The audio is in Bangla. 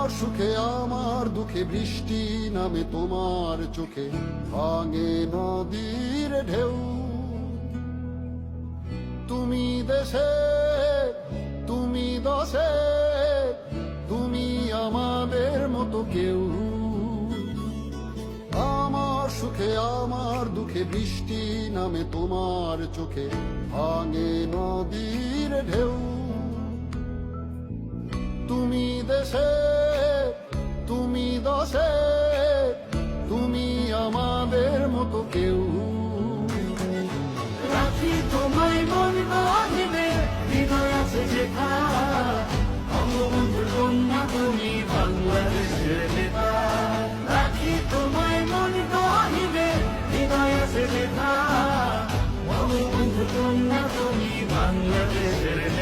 সুখে আমার দুঃখে বৃষ্টি নামে তোমার চোখে, ভাঙে নদীর ঢেউ। তুমি দেশে, তুমি দশে, তুমি আমাদের মতো কেউ। আমার সুখে আমার দুঃখে বৃষ্টি নামে তোমার চোখে, ভাঙে নদীর ঢেউ। তুমি দেশে, তুমি দশে, তুমি আমাদের মতো কেউ। রাখি তোমায় মন গহীনে, হৃদয় আছে যেথা। বঙ্গবন্ধুর কন্যা তুমি বাংলাদেশের নেতা। রাখি তোমায় মন গহীনে, হৃদয় আছে যেথা। বঙ্গবন্ধুর কন্যা তুমি বাংলাদেশের